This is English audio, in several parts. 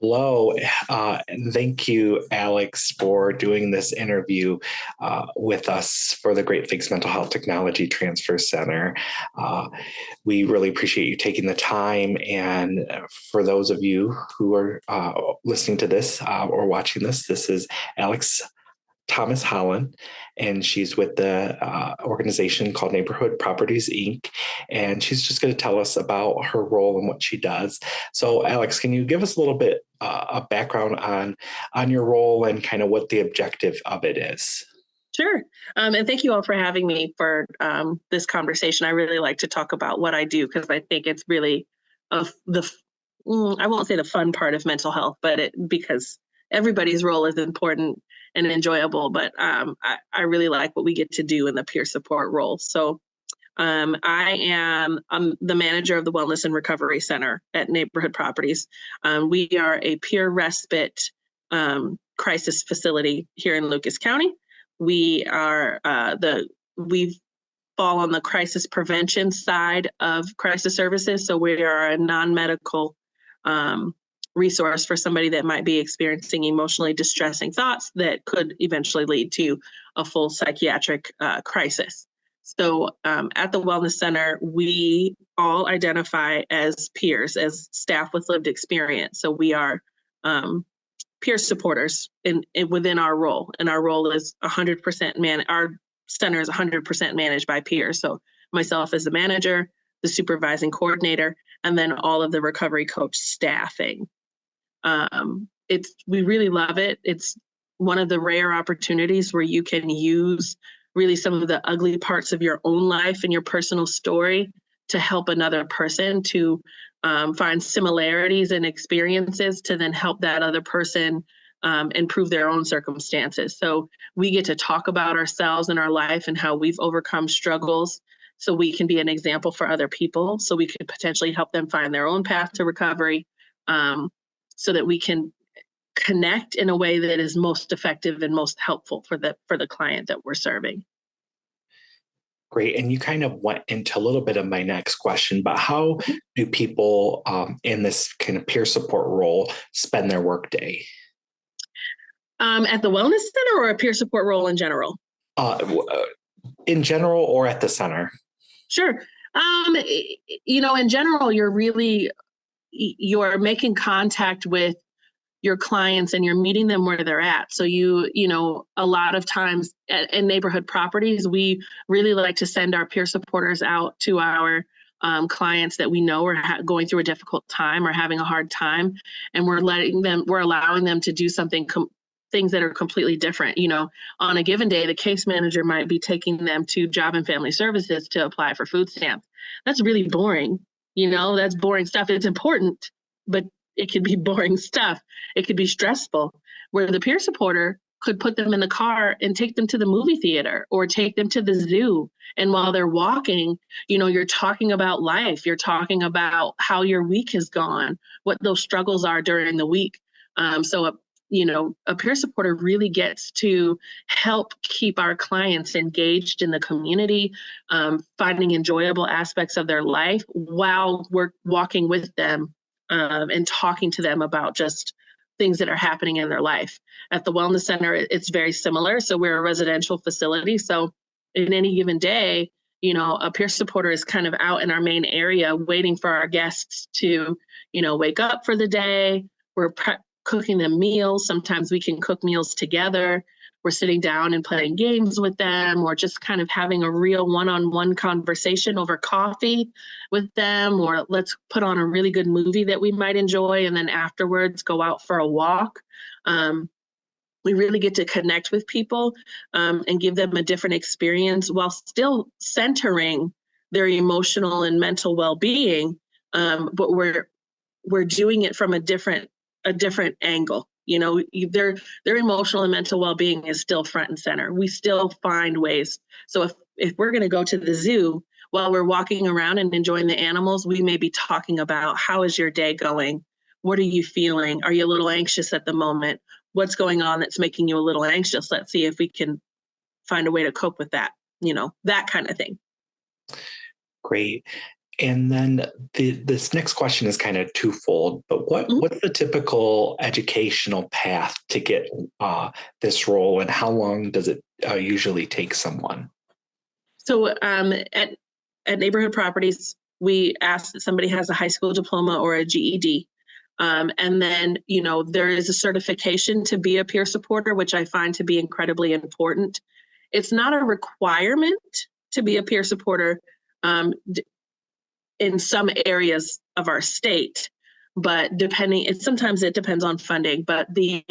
Hello, and thank you, Alex, for doing this interview with us for the Great Lakes Mental Health Technology Transfer Center. We really appreciate you taking the time. And for those of you who are listening to this or watching this is Alex Thomas Holland, and she's with the organization called Neighborhood Properties, Inc. And she's just going to tell us about her role and what she does. So, Alex, can you give us a little bit a background on your role and kind of what the objective of it is? Sure. And thank you all for having me for this conversation. I really like to talk about what I do because I think it's really I won't say the fun part of mental health, but because everybody's role is important and enjoyable, but I really like what we get to do in the peer support role. So I'm the manager of the Wellness and Recovery Center at Neighborhood Properties. We are a peer respite crisis facility here in Lucas County. We are we fall on the crisis prevention side of crisis services. So we are a non-medical resource for somebody that might be experiencing emotionally distressing thoughts that could eventually lead to a full psychiatric crisis. So at the Wellness Center, we all identify as peers, as staff with lived experience. So we are peer supporters within our role, and our role is 100% our center is 100% managed by peers. So myself as the manager, the supervising coordinator, and then all of the recovery coach staffing. We really love it. It's one of the rare opportunities where you can use really some of the ugly parts of your own life and your personal story to help another person to find similarities and experiences to then help that other person improve their own circumstances. So we get to talk about ourselves and our life and how we've overcome struggles so we can be an example for other people. So we could potentially help them find their own path to recovery so that we can connect in a way that is most effective and most helpful for the client that we're serving. Great. And you kind of went into a little bit of my next question, but how do people in this kind of peer support role spend their workday? At the Wellness Center or a peer support role in general? In general or at the center? Sure. In general, you're making contact with your clients and you're meeting them where they're at. So a lot of times in Neighborhood Properties, we really like to send our peer supporters out to our clients that we know are going through a difficult time or having a hard time, and we're allowing them to do things that are completely different. On a given day, the case manager might be taking them to Job and Family Services to apply for food stamps. That's really boring. That's boring stuff. It's important, but it could be boring stuff. It could be stressful, where the peer supporter could put them in the car and take them to the movie theater or take them to the zoo. And while they're walking, you're talking about life. You're talking about how your week has gone, what those struggles are during the week. So a peer supporter really gets to help keep our clients engaged in the community, finding enjoyable aspects of their life while we're walking with them and talking to them about just things that are happening in their life. At the Wellness Center, it's very similar. So we're a residential facility. So in any given day, a peer supporter is kind of out in our main area waiting for our guests to, wake up for the day. We're cooking them meals. Sometimes we can cook meals together. We're sitting down and playing games with them, or just kind of having a real one-on-one conversation over coffee with them, or let's put on a really good movie that we might enjoy, and then afterwards go out for a walk. We really get to connect with people and give them a different experience while still centering their emotional and mental well-being, but we're doing it from a different angle. Their emotional and mental well-being is still front and center. We still find ways. So if we're going to go to the zoo, while we're walking around and enjoying the animals, we may be talking about, how is your day going? What are you feeling? Are you a little anxious at the moment? What's going on that's making you a little anxious? Let's see if we can find a way to cope with that, that kind of thing. Great. And then this next question is kind of twofold, but what's the typical educational path to get this role, and how long does it usually take someone? So at Neighborhood Properties, we ask that somebody has a high school diploma or a GED. And then, there is a certification to be a peer supporter, which I find to be incredibly important. It's not a requirement to be a peer supporter in some areas of our state, but sometimes it depends on funding, but the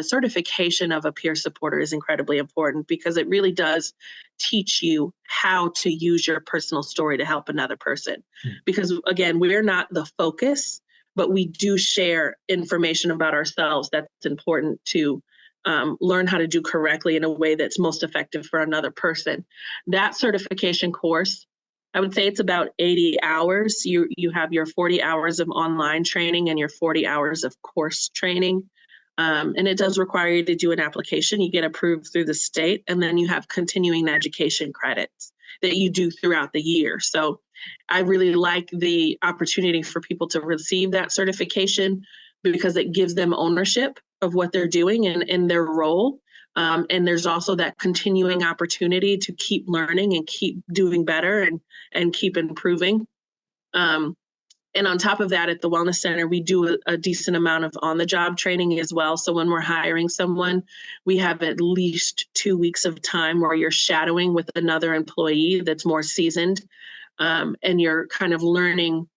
certification of a peer supporter is incredibly important because it really does teach you how to use your personal story to help another person. Because again, we're not the focus, but we do share information about ourselves that's important to learn how to do correctly in a way that's most effective for another person. That certification course, I would say it's about 80 hours. You have your 40 hours of online training and your 40 hours of course training. And it does require you to do an application. You get approved through the state, and then you have continuing education credits that you do throughout the year. So I really like the opportunity for people to receive that certification because it gives them ownership of what they're doing and their role. And there's also that continuing opportunity to keep learning and keep doing better and keep improving. And on top of that, at the Wellness Center, we do a decent amount of on-the-job training as well. So when we're hiring someone, we have at least 2 weeks of time where you're shadowing with another employee that's more seasoned, and you're kind of learning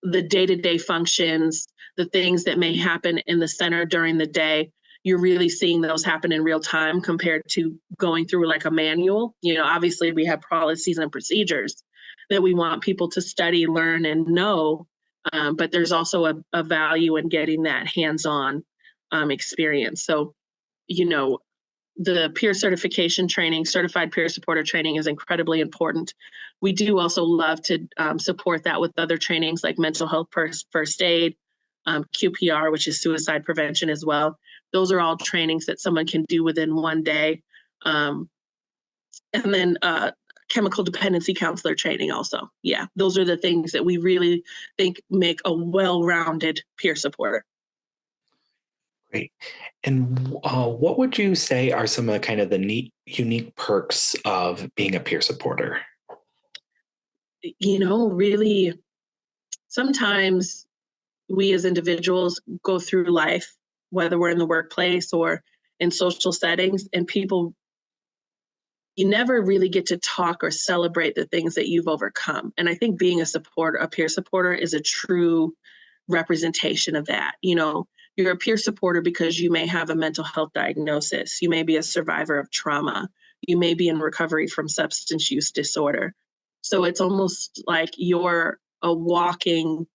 the day-to-day functions, the things that may happen in the center during the day. You're really seeing those happen in real time compared to going through like a manual. Obviously we have policies and procedures that we want people to study, learn, and know. But there's also a value in getting that hands-on experience. So, the peer certification training, certified peer supporter training is incredibly important. We do also love to support that with other trainings like mental health first aid, QPR, which is suicide prevention as well. Those are all trainings that someone can do within one day. And then chemical dependency counselor training also. Yeah, those are the things that we really think make a well-rounded peer supporter. Great. And what would you say are some of the kind of the unique perks of being a peer supporter? Really, sometimes we as individuals go through life, whether we're in the workplace or in social settings, and you never really get to talk or celebrate the things that you've overcome. And I think being a peer supporter is a true representation of that. You're a peer supporter because you may have a mental health diagnosis. You may be a survivor of trauma. You may be in recovery from substance use disorder. So it's almost like you're a walking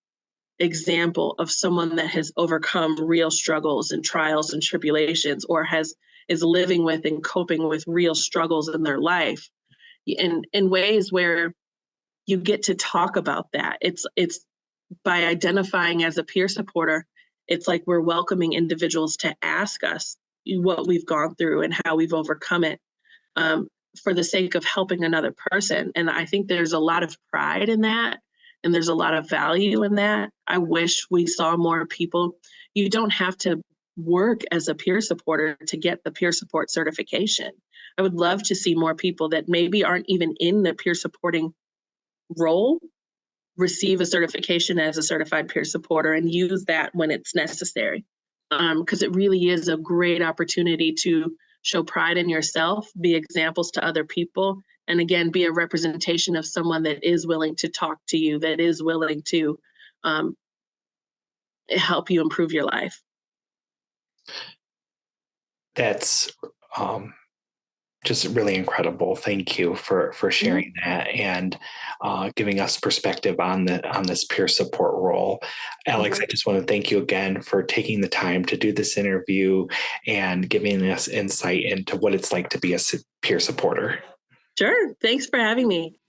example of someone that has overcome real struggles and trials and tribulations, or is living with and coping with real struggles in their life in ways where you get to talk about that. It's by identifying as a peer supporter, it's like we're welcoming individuals to ask us what we've gone through and how we've overcome it for the sake of helping another person. And I think there's a lot of pride in that. And there's a lot of value in that. I wish we saw more people. You don't have to work as a peer supporter to get the peer support certification. I would love to see more people that maybe aren't even in the peer supporting role receive a certification as a certified peer supporter and use that when it's necessary. Because it really is a great opportunity to show pride in yourself, be examples to other people, and again, be a representation of someone that is willing to talk to you, that is willing to help you improve your life. That's just really incredible. Thank you for sharing that and giving us perspective on this peer support role. Alex, I just want to thank you again for taking the time to do this interview and giving us insight into what it's like to be a peer supporter. Sure. Thanks for having me.